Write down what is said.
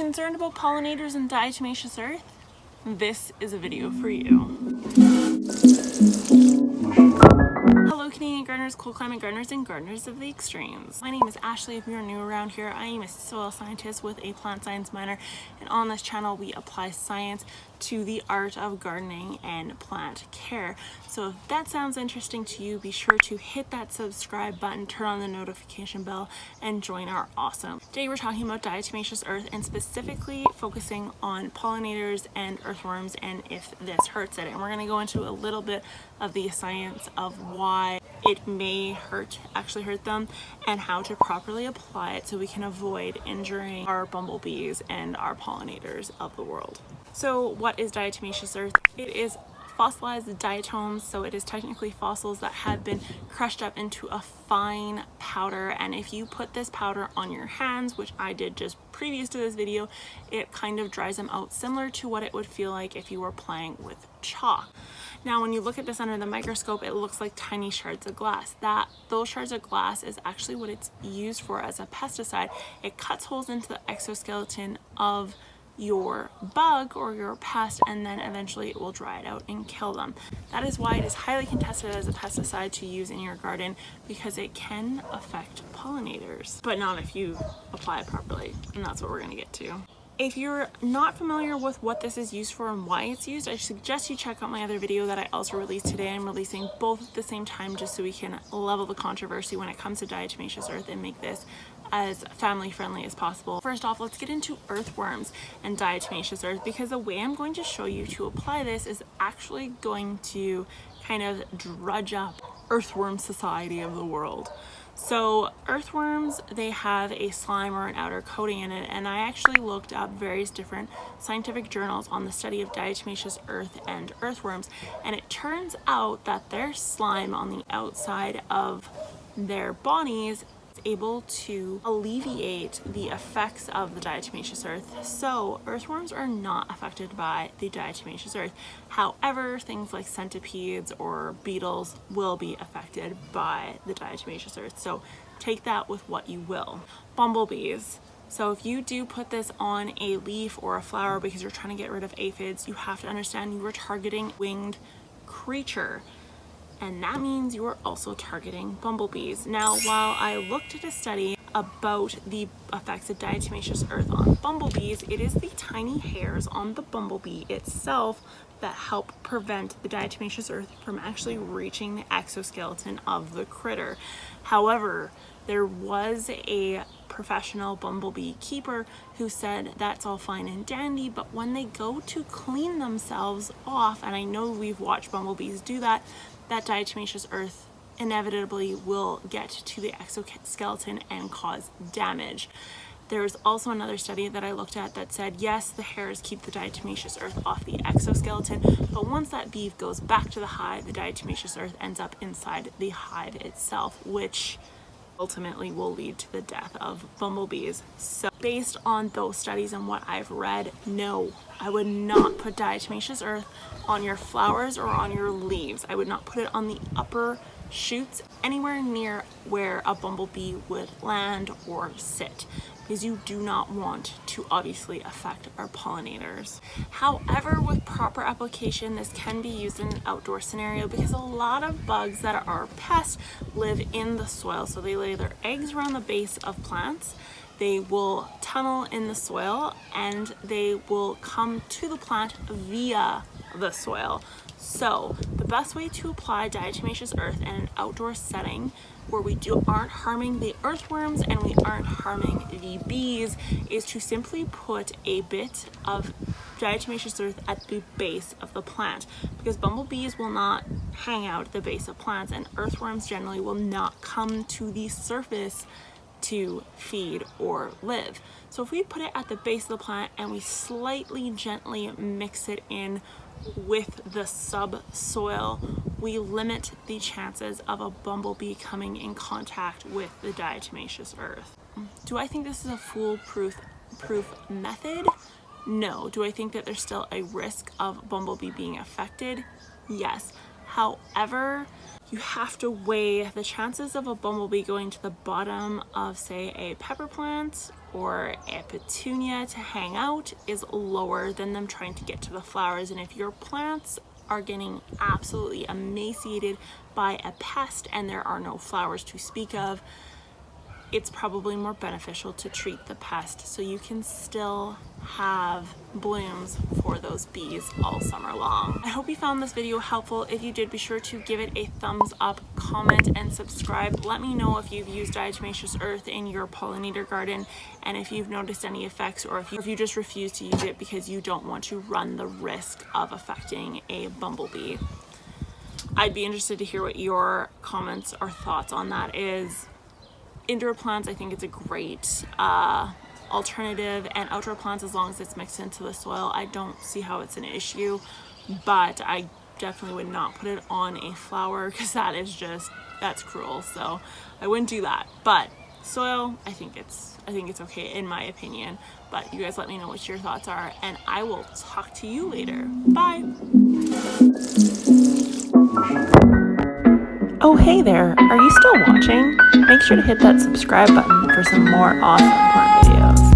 Concerned about pollinators and diatomaceous earth? This is a video for you. Hello Canadian gardeners, cold climate gardeners, and gardeners of the extremes. My name is Ashley. If you're new around here, I am a soil scientist with a plant science minor, and on this channel we apply science to the art of gardening and plant care. So if that sounds interesting to you, be sure to hit that subscribe button, turn on the notification bell, and join our awesome. Today we're talking about diatomaceous earth and specifically focusing on pollinators and earthworms and if this hurts it. And we're going to go into a little bit of the science of why it may actually hurt them, and how to properly apply it so we can avoid injuring our bumblebees and our pollinators of the world. So what is diatomaceous earth? It is fossilized diatoms, so it is technically fossils that have been crushed up into a fine powder, and if you put this powder on your hands, which I did just previous to this video, it kind of dries them out, similar to what it would feel like if you were playing with chalk. Now when you look at this under the microscope, it looks like tiny shards of glass. Those shards of glass is actually what it's used for as a pesticide. It cuts holes into the exoskeleton of your bug or your pest, and then eventually it will dry it out and kill them. That is why it is highly contested as a pesticide to use in your garden, because it can affect pollinators, but not if you apply it properly, and that's what we're going to get to. If you're not familiar with what this is used for and why it's used, I suggest you check out my other video that I also released today. I'm releasing both at the same time just so we can level the controversy when it comes to diatomaceous earth and make this as family friendly as possible. First off, let's get into earthworms and diatomaceous earth, because the way I'm going to show you to apply this is actually going to kind of drudge up earthworm society of the world. So earthworms, they have a slime or an outer coating in it, and I actually looked up various different scientific journals on the study of diatomaceous earth and earthworms, and it turns out that their slime on the outside of their bodies able to alleviate the effects of the diatomaceous earth. So earthworms are not affected by the diatomaceous earth. However, things like centipedes or beetles will be affected by the diatomaceous earth. So take that with what you will. Bumblebees. So if you do put this on a leaf or a flower because you're trying to get rid of aphids, you have to understand you are targeting winged creature, and that means you are also targeting bumblebees. Now, while I looked at a study about the effects of diatomaceous earth on bumblebees, it is the tiny hairs on the bumblebee itself that help prevent the diatomaceous earth from actually reaching the exoskeleton of the critter. However, there was a professional bumblebee keeper who said that's all fine and dandy, but when they go to clean themselves off, and I know we've watched bumblebees do that, that diatomaceous earth inevitably will get to the exoskeleton and cause damage. There's also another study that I looked at that said, yes, the hairs keep the diatomaceous earth off the exoskeleton, but once that beef goes back to the hive, the diatomaceous earth ends up inside the hive itself, which ultimately will lead to the death of bumblebees. So based on those studies and what I've read, no, I would not put diatomaceous earth on your flowers or on your leaves. I would not put it on the upper shoots anywhere near where a bumblebee would land or sit, because you do not want to obviously affect our pollinators. However, with proper application, this can be used in an outdoor scenario, because a lot of bugs that are pests live in the soil. So they lay their eggs around the base of plants, they will tunnel in the soil, and they will come to the plant via the soil. So the best way to apply diatomaceous earth in an outdoor setting where we aren't harming the earthworms and we aren't harming the bees is to simply put a bit of diatomaceous earth at the base of the plant, because bumblebees will not hang out at the base of plants, and earthworms generally will not come to the surface to feed or live. So if we put it at the base of the plant and we slightly gently mix it in with the subsoil, we limit the chances of a bumblebee coming in contact with the diatomaceous earth. Do I think this is a foolproof method? No. Do I think that there's still a risk of bumblebee being affected? Yes. However, you have to weigh the chances of a bumblebee going to the bottom of, say, a pepper plant or a petunia to hang out is lower than them trying to get to the flowers. And if your plants are getting absolutely emaciated by a pest and there are no flowers to speak of, it's probably more beneficial to treat the pest so you can still have blooms for those bees all summer long. I hope you found this video helpful. If you did, be sure to give it a thumbs up, comment, and subscribe. Let me know if you've used Diatomaceous Earth in your pollinator garden and if you've noticed any effects, or if you just refuse to use it because you don't want to run the risk of affecting a bumblebee. I'd be interested to hear what your comments or thoughts on that is. Indoor plants, I think it's a great alternative, and outdoor plants, as long as it's mixed into the soil, I don't see how it's an issue. But I definitely would not put it on a flower because that's cruel. So I wouldn't do that. But soil, I think it's okay in my opinion. But you guys let me know what your thoughts are, and I will talk to you later. Bye. Oh, hey there, are you still watching? Make sure to hit that subscribe button for some more awesome plant videos.